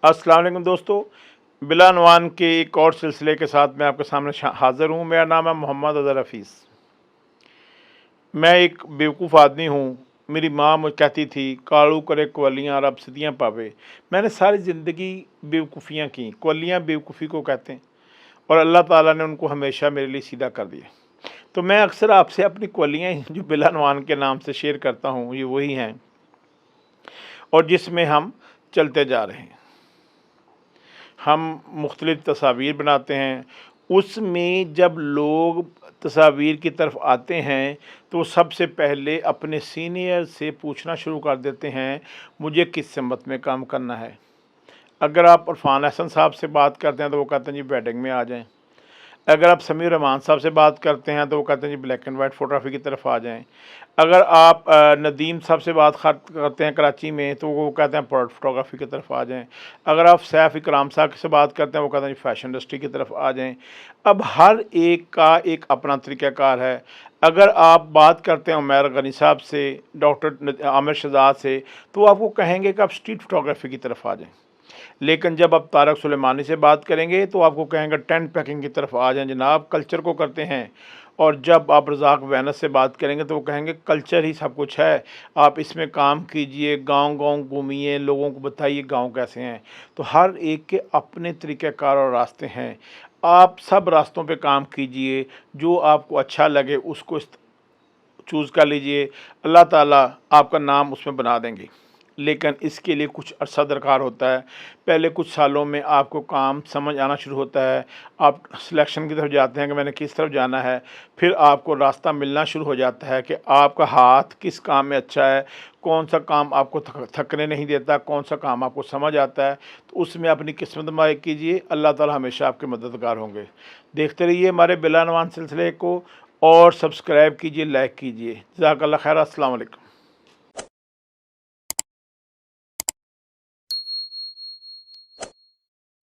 अस्सलाम वालेकुम दोस्तों। बिलानवान के एक और सिलसिले के साथ मैं आपके सामने हाज़िर हूँ। मेरा नाम है मोहम्मद अज़हर हफ़ीज़। मैं एक बेवकूफ़ आदमी हूँ। मेरी माँ मुझे कहती थी, कालू करे कवलियाँ रब सदियाँ पावे। मैंने सारी ज़िंदगी बेवकूफ़ियाँ की। कवलियाँ बेवकूफ़ी को कहते हैं और अल्लाह ताला ने उनको हमेशा मेरे लिए सीधा कर दिया। तो मैं अक्सर आपसे अपनी कवलियाँ जो बिलानवान के नाम से शेयर करता हूँ, ये वही हैं और जिसमें हम चलते जा रहे हैं। हम मुख्तलिफ़ तस्वीर बनाते हैं, उसमें जब लोग तस्वीर की तरफ आते हैं तो सबसे पहले अपने सीनियर से पूछना शुरू कर देते हैं, मुझे किस सिमत में काम करना है। अगर आप इरफ़ान हसन साहब से बात करते हैं तो वो कहते हैं जी वेडिंग में आ जाएँ। अगर आप समीर रहमान साहब से बात करते हैं तो वो कहते हैं जी ब्लैक एंड वाइट फ़ोटोग्राफ़ी की तरफ आ जाएँ। अगर आप नदीम साहब से बात करते हैं कराची में तो वो कहते हैं पोर्ट्रेट फ़ोटोग्राफ़ी की तरफ आ जाएँ। अगर आप सैफ इकराम साहब से बात करते हैं वो कहते हैं जी फ़ैशन इंडस्ट्री की तरफ आ जाएँ। अब हर एक का एक अपना तरीक़ाकार है। अगर आप बात करते हैं उमैर गनी साहब से, डॉक्टर आमिर शहज़ाद से, तो वो आपको कहेंगे कि आप स्ट्रीट फ़ोटोग्राफ़ी की तरफ आ जाएँ। लेकिन जब आप तारक सुलेमानी से बात करेंगे तो आपको कहेंगे टेंट पैकिंग की तरफ आ जाएं जनाब, कल्चर को करते हैं। और जब आप रज़ाक वैनस से बात करेंगे तो वो कहेंगे कल्चर ही सब कुछ है, आप इसमें काम कीजिए, गांव-गांव घूमिए, लोगों को बताइए गांव कैसे हैं। तो हर एक के अपने तरीक़ेकार और रास्ते हैं। आप सब रास्तों पे काम कीजिए, जो आपको अच्छा लगे उसको चूज़ कर लीजिए, अल्लाह ताला आपका नाम उसमें बना देंगे। लेकिन इसके लिए कुछ अरसा दरकार होता है। पहले कुछ सालों में आपको काम समझ आना शुरू होता है, आप सिलेक्शन की तरफ जाते हैं कि मैंने किस तरफ जाना है, फिर आपको रास्ता मिलना शुरू हो जाता है कि आपका हाथ किस काम में अच्छा है, कौन-सा काम आपको थकने नहीं देता, कौन-सा काम आपको समझ आता है, तो उसमें अपनी किस्मत आज़माई कीजिए, अल्लाह ताला हमेशा आपके मददगार होंगे। देखते रहिए हमारे बिलानवान सिलसिले को और सब्सक्राइब कीजिए, लाइक कीजिए। जज़ाकल्लाह खैर, अस्सलाम वालेकुम।